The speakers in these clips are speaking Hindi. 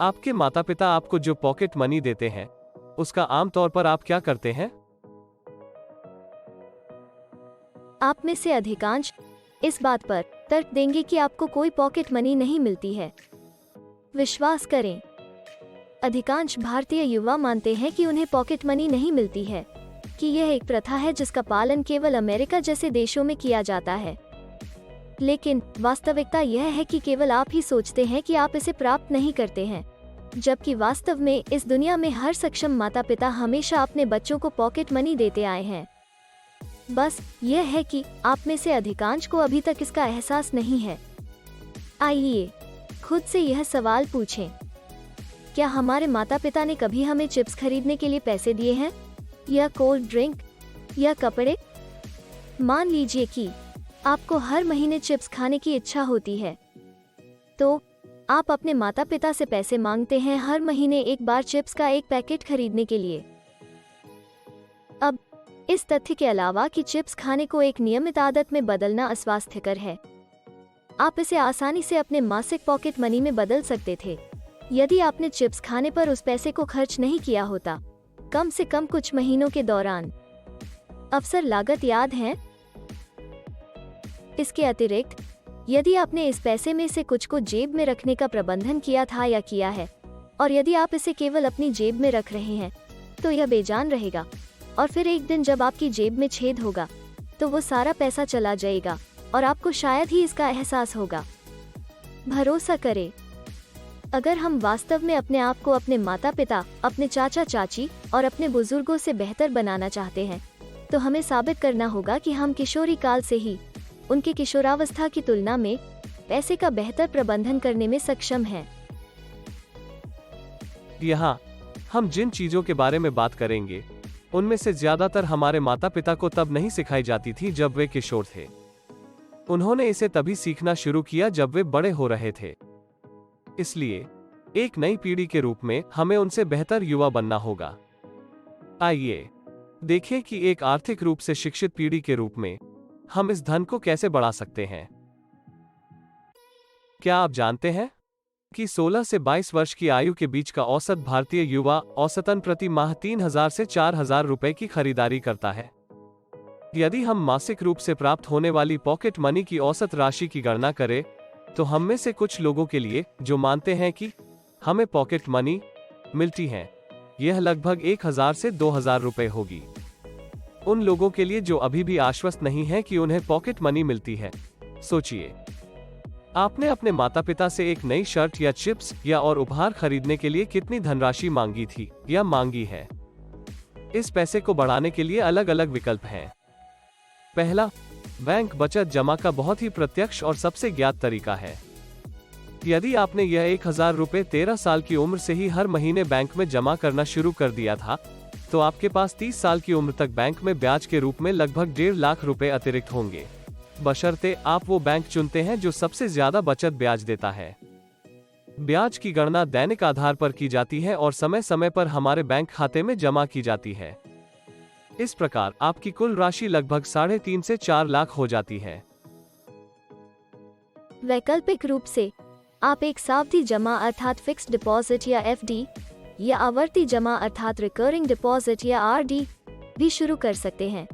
आपके माता पिता आपको जो पॉकेट मनी देते हैं, उसका आमतौर पर आप क्या करते हैं? आप में से अधिकांश इस बात पर तर्क देंगे कि आपको कोई पॉकेट मनी नहीं मिलती है। विश्वास करें, अधिकांश भारतीय युवा मानते हैं कि उन्हें पॉकेट मनी नहीं मिलती है, कि यह एक प्रथा है जिसका पालन केवल अमेरिका जैसे देशों में किया जाता है। लेकिन वास्तविकता यह है कि केवल आप ही सोचते हैं कि आप इसे प्राप्त नहीं करते हैं, जबकि वास्तव में इस दुनिया में हर सक्षम माता पिता हमेशा अपने बच्चों को पॉकेट मनी देते आए हैं। बस यह है कि आप में से अधिकांश को अभी तक इसका एहसास नहीं है। आइए खुद से यह सवाल पूछें, क्या हमारे माता पिता ने कभी हमें चिप्स खरीदने के लिए पैसे दिए हैं, या कोल्ड ड्रिंक, या कपड़े? मान लीजिए कि आपको हर महीने चिप्स खाने की इच्छा होती है, तो आप अपने माता पिता से पैसे मांगते हैं हर महीने एक बार चिप्स का एक पैकेट खरीदने के लिए। अब इस तथ्य के अलावा कि चिप्स खाने को एक नियमित आदत में बदलना अस्वास्थ्यकर है, आप इसे आसानी से अपने मासिक पॉकेट मनी में बदल सकते थे यदि आपने चिप्स खाने पर उस पैसे को खर्च नहीं किया होता, कम से कम कुछ महीनों के दौरान। अवसर लागत याद है? इसके अतिरिक्त, यदि आपने इस पैसे में से कुछ को जेब में रखने का प्रबंधन किया था या किया है, और यदि आप इसे केवल अपनी जेब में रख रहे हैं, तो यह बेजान रहेगा, और फिर एक दिन जब आपकी जेब में छेद होगा, तो वो सारा पैसा चला जाएगा और आपको शायद ही इसका एहसास होगा। भरोसा करें, अगर हम वास्तव में अपने आप को अपने माता पिता, अपने चाचा चाची और अपने बुजुर्गों से बेहतर बनाना चाहते हैं, तो हमें साबित करना होगा कि हम किशोरी काल से ही उनकी किशोरावस्था की तुलना में पैसे का बेहतर प्रबंधन करने में सक्षम हैं। यहाँ हम जिन चीजों के बारे में बात करेंगे, उनमें से ज्यादातर हमारे माता पिता को तब नहीं सिखाई जाती थी जब वे किशोर थे। उन्होंने इसे तभी सीखना शुरू किया जब वे बड़े हो रहे थे। इसलिए एक नई पीढ़ी के रूप में हमें उनसे बेहतर युवा बनना होगा। आइए देखें कि एक आर्थिक रूप से शिक्षित पीढ़ी के रूप में हम इस धन को कैसे बढ़ा सकते हैं। क्या आप जानते हैं कि 16 से 22 वर्ष की आयु के बीच का औसत भारतीय युवा औसतन प्रति माह 3,000 से 4,000 रुपए की खरीदारी करता है। यदि हम मासिक रूप से प्राप्त होने वाली पॉकेट मनी की औसत राशि की गणना करें, तो हम में से कुछ लोगों के लिए जो मानते हैं कि हमें पॉकेट मनी मिलती है, यह लगभग 1,000 से 2,000 रुपए होगी। उन लोगों के लिए जो अभी भी आश्वस्त नहीं है कि उन्हें पॉकेट मनी मिलती है, सोचिए, आपने अपने माता पिता से एक नई शर्ट या चिप्स या और उपहार खरीदने के लिए कितनी धनराशि मांगी थी या मांगी है। इस पैसे को बढ़ाने के लिए अलग अलग विकल्प हैं। पहला, बैंक बचत जमा का बहुत ही प्रत्यक्ष और सबसे ज्ञात तरीका है। यदि आपने यह 1,000 रुपए 13 साल की उम्र से ही हर महीने बैंक में जमा करना शुरू कर दिया था, तो आपके पास 30 साल की उम्र तक बैंक में ब्याज के रूप में लगभग 1.5 लाख रुपए अतिरिक्त होंगे, बशर्ते आप वो बैंक चुनते हैं जो सबसे ज्यादा बचत ब्याज देता है। ब्याज की गणना दैनिक आधार पर की जाती है और समय समय पर हमारे बैंक खाते में जमा की जाती है। इस प्रकार आपकी कुल राशि लगभग 3.5 से 4 लाख हो जाती है। वैकल्पिक रूप से आप एक सावधि जमा अर्थात फिक्स्ड डिपॉजिट या एफडी या आवर्ती जमा अर्थात रिकरिंग डिपॉजिट या आरडी भी शुरू कर सकते हैं,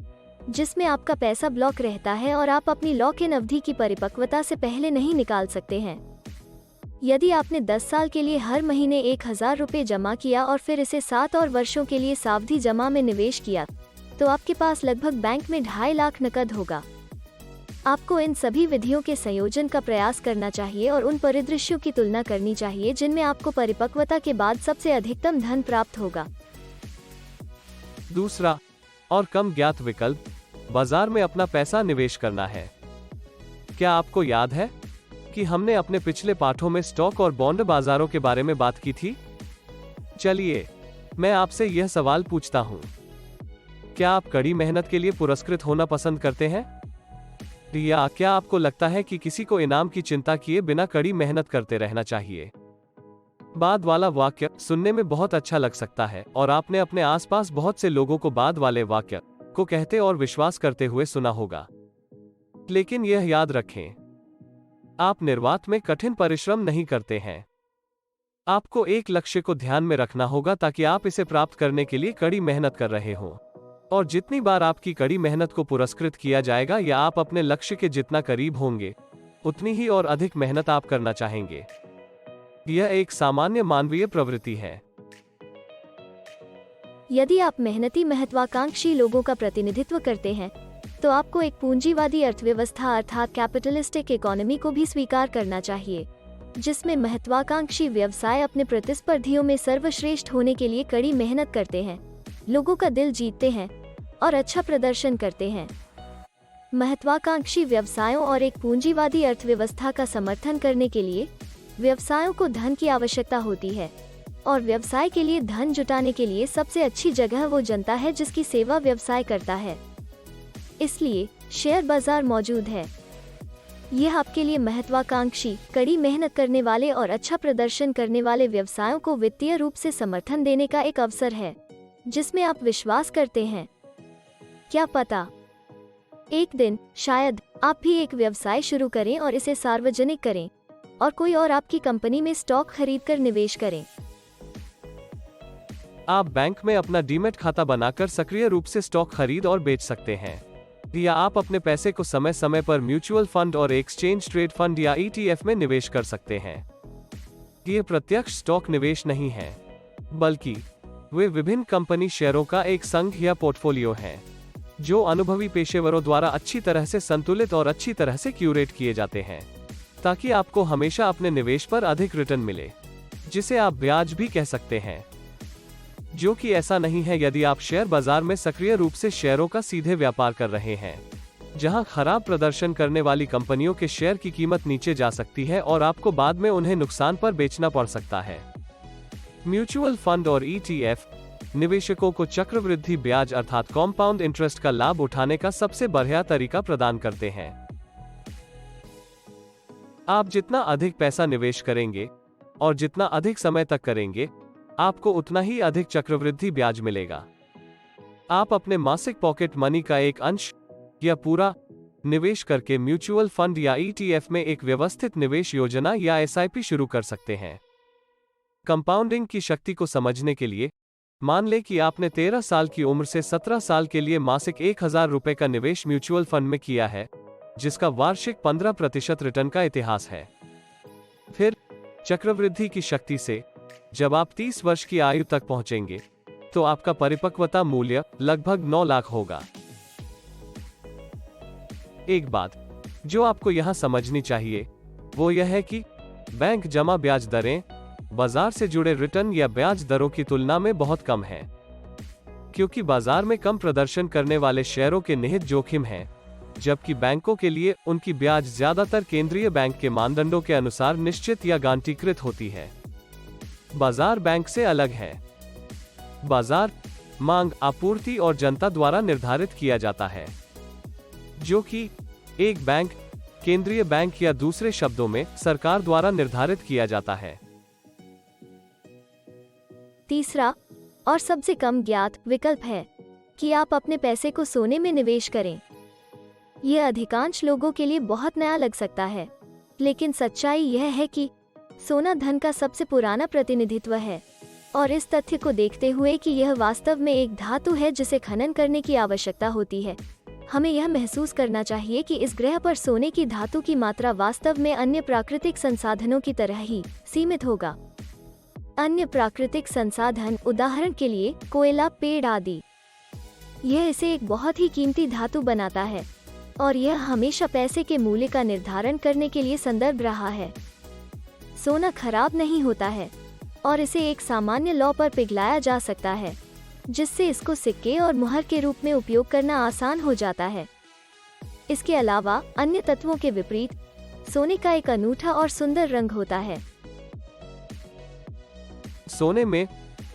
जिसमें आपका पैसा ब्लॉक रहता है और आप अपनी लॉक इन अवधि की परिपक्वता से पहले नहीं निकाल सकते हैं। यदि आपने 10 साल के लिए हर महीने 1,000 रुपए जमा किया और फिर इसे 7 और वर्षों के लिए सावधि जमा में निवेश किया, तो आपके पास लगभग बैंक में 2.5 लाख नकद होगा। आपको इन सभी विधियों के संयोजन का प्रयास करना चाहिए और उन परिदृश्यों की तुलना करनी चाहिए जिनमें आपको परिपक्वता के बाद सबसे अधिकतम धन प्राप्त होगा। दूसरा और कम ज्ञात विकल्प बाजार में अपना पैसा निवेश करना है। क्या आपको याद है कि हमने अपने पिछले पाठों में स्टॉक और बॉन्ड बाजारों के बारे में बात की थी? चलिए मैं आपसे यह सवाल पूछता हूं, क्या आप कड़ी मेहनत के लिए पुरस्कृत होना पसंद करते हैं, या क्या आपको लगता है कि किसी को इनाम की चिंता किए बिना कड़ी मेहनत करते रहना चाहिए? बाद वाला वाक्य सुनने में बहुत अच्छा लग सकता है और आपने अपने आसपास बहुत से लोगों को बाद वाले वाक्य को कहते और विश्वास करते हुए सुना होगा। लेकिन यह याद रखें, आप निर्वात में कठिन परिश्रम नहीं करते हैं। आपको एक लक्ष्य को ध्यान में रखना होगा ताकि आप इसे प्राप्त करने के लिए कड़ी मेहनत कर रहे हों। और जितनी बार आपकी कड़ी मेहनत को पुरस्कृत किया जाएगा या आप अपने लक्ष्य के जितना करीब होंगे, उतनी ही और अधिक मेहनत आप करना चाहेंगे। यह एक सामान्य मानवीय प्रवृत्ति है। यदि आप मेहनती महत्वाकांक्षी लोगों का प्रतिनिधित्व करते हैं, तो आपको एक पूंजीवादी अर्थव्यवस्था अर्थात कैपिटलिस्टिक इकोनॉमी को भी स्वीकार करना चाहिए, जिसमें महत्वाकांक्षी व्यवसाय अपने प्रतिस्पर्धियों में सर्वश्रेष्ठ होने के लिए कड़ी मेहनत करते हैं, लोगों का दिल जीतते हैं और अच्छा प्रदर्शन करते हैं। महत्वाकांक्षी व्यवसायों और एक पूंजीवादी अर्थव्यवस्था का समर्थन करने के लिए व्यवसायों को धन की आवश्यकता होती है, और व्यवसाय के लिए धन जुटाने के लिए सबसे अच्छी जगह वो जनता है जिसकी सेवा व्यवसाय करता है। इसलिए शेयर बाजार मौजूद है। यह आपके लिए महत्वाकांक्षी, कड़ी मेहनत करने वाले और अच्छा प्रदर्शन करने वाले व्यवसायों को वित्तीय रूप से समर्थन देने का एक अवसर है, जिसमें आप विश्वास करते हैं। क्या पता एक दिन शायद आप भी एक व्यवसाय शुरू करें और इसे सार्वजनिक करें, और कोई और आपकी कंपनी में स्टॉक खरीदकर निवेश करें। आप बैंक में अपना डीमैट खाता बनाकर सक्रिय रूप से स्टॉक खरीद और बेच सकते हैं, या आप अपने पैसे को समय समय पर म्यूचुअल फंड और एक्सचेंज ट्रेड फंड या ETF में निवेश कर सकते हैं। ये प्रत्यक्ष स्टॉक निवेश नहीं है, बल्कि वे विभिन्न कंपनी शेयरों का एक संघ या पोर्टफोलियो है, जो अनुभवी पेशेवरों द्वारा अच्छी तरह से संतुलित और अच्छी तरह से क्यूरेट किए जाते हैं, ताकि आपको हमेशा अपने निवेश पर अधिक रिटर्न मिले, जिसे आप ब्याज भी कह सकते हैं। जो कि ऐसा नहीं है यदि आप शेयर बाजार में सक्रिय रूप से शेयरों का सीधे व्यापार कर रहे हैं, जहां खराब प्रदर्शन करने वाली कंपनियों के शेयर की कीमत नीचे जा सकती है और आपको बाद में उन्हें नुकसान पर बेचना पड़ सकता है। म्यूचुअल फंड और ETF निवेशकों को चक्रवृद्धि ब्याज अर्थात कॉम्पाउंड इंटरेस्ट का लाभ उठाने का सबसे बढ़िया तरीका प्रदान करते हैं। आप जितना अधिक पैसा निवेश करेंगे और जितना अधिक समय तक करेंगे, आपको उतना ही अधिक चक्रवृद्धि ब्याज मिलेगा। आप अपने मासिक पॉकेट मनी का एक अंश या पूरा निवेश करके म्यूचुअल फंड या ETF में एक व्यवस्थित निवेश योजना या SIP शुरू कर सकते हैं। कंपाउंडिंग की शक्ति को समझने के लिए मान लें कि आपने 13 साल की उम्र से 17 साल के लिए मासिक 1000 रुपए का निवेश म्यूचुअल फंड में किया है, जिसका वार्षिक 15% रिटर्न का इतिहास है। फिर चक्रवृद्धि की शक्ति से जब आप 30 वर्ष की आयु तक पहुंचेंगे, तो आपका परिपक्वता मूल्य लगभग 9 लाख होगा। एक बात जो आपको यहां समझनी चाहिए वो यह है कि बैंक जमा ब्याज दरें बाजार से जुड़े रिटर्न या ब्याज दरों की तुलना में बहुत कम है, क्योंकि बाजार में कम प्रदर्शन करने वाले शेयरों के निहित जोखिम हैं, जबकि बैंकों के लिए उनकी ब्याज ज्यादातर केंद्रीय बैंक के मानदंडों के अनुसार निश्चित या गारंटीकृत होती है। बाजार बैंक से अलग है। बाजार मांग, आपूर्ति और जनता द्वारा निर्धारित किया जाता है, जो कि एक बैंक, केंद्रीय बैंक या दूसरे शब्दों में सरकार द्वारा निर्धारित किया जाता है। तीसरा और सबसे कम ज्ञात विकल्प है कि आप अपने पैसे को सोने में निवेश करें। यह अधिकांश लोगों के लिए बहुत नया लग सकता है, लेकिन सच्चाई यह है कि सोना धन का सबसे पुराना प्रतिनिधित्व है, और इस तथ्य को देखते हुए कि यह वास्तव में एक धातु है जिसे खनन करने की आवश्यकता होती है, हमें यह महसूस करना चाहिए कि इस ग्रह पर सोने की धातु की मात्रा वास्तव में अन्य प्राकृतिक संसाधनों की तरह ही सीमित होगा। अन्य प्राकृतिक संसाधन, उदाहरण के लिए कोयला, पेड़ आदि, यह इसे एक बहुत ही कीमती धातु बनाता है, और यह हमेशा पैसे के मूल्य का निर्धारण करने के लिए संदर्भ रहा है। सोना खराब नहीं होता है, और इसे एक सामान्य लौ पर पिघलाया जा सकता है, जिससे इसको सिक्के और मुहर के रूप में उपयोग करना आसान हो जाता है। इसके अलावा अन्य तत्वों के विपरीत सोने का एक अनूठा और सुंदर रंग होता है। सोने में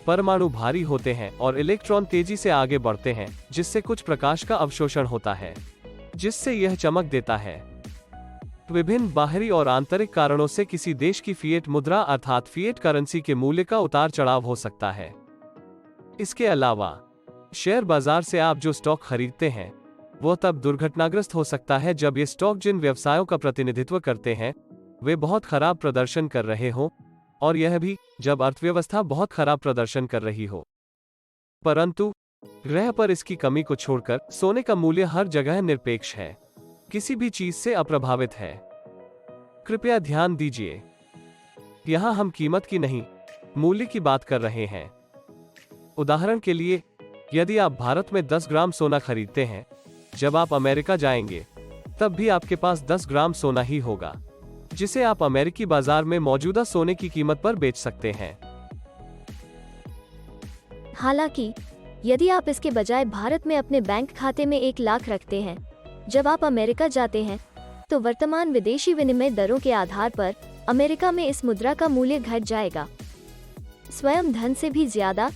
परमाणु भारी होते हैं और इलेक्ट्रॉन तेजी से आगे बढ़ते हैं, जिससे कुछ प्रकाश का अवशोषण होता है, जिससे यह चमक देता है। विभिन्न बाहरी और आंतरिक कारणों से किसी देश की फिएट मुद्रा अर्थात फिएट करेंसी के मूल्य का उतार चढ़ाव हो सकता है। इसके अलावा शेयर बाजार से आप जो स्टॉक खरीदते हैं वो तब दुर्घटनाग्रस्त हो सकता है जब ये स्टॉक जिन व्यवसायों का प्रतिनिधित्व करते हैं वे बहुत खराब प्रदर्शन कर रहे हों और यह भी जब अर्थव्यवस्था बहुत खराब प्रदर्शन कर रही हो। परंतु ग्रह पर इसकी कमी को छोड़कर सोने का मूल्य हर जगह निरपेक्ष है, किसी भी चीज से अप्रभावित है। कृपया ध्यान दीजिए, यहां हम कीमत की नहीं, मूल्य की बात कर रहे हैं। उदाहरण के लिए, यदि आप भारत में 10 ग्राम सोना खरीदते हैं, जब आप अमेरिका जाएंगे तब भी आपके पास 10 ग्राम सोना ही होगा, जिसे आप अमेरिकी बाजार में मौजूदा सोने की कीमत पर बेच सकते हैं। हालांकि यदि आप इसके बजाय भारत में अपने बैंक खाते में 1 लाख रखते हैं, जब आप अमेरिका जाते हैं तो वर्तमान विदेशी विनिमय दरों के आधार पर अमेरिका में इस मुद्रा का मूल्य घट जाएगा। स्वयं धन से भी ज्यादा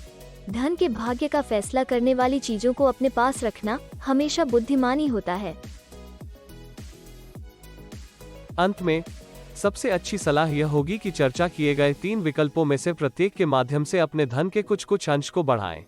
धन के भाग्य का फैसला करने वाली चीजों को अपने पास रखना हमेशा बुद्धिमानी होता है। अंत में सबसे अच्छी सलाह यह होगी कि चर्चा किए गए 3 विकल्पों में से प्रत्येक के माध्यम से अपने धन के कुछ अंश को बढ़ाएं।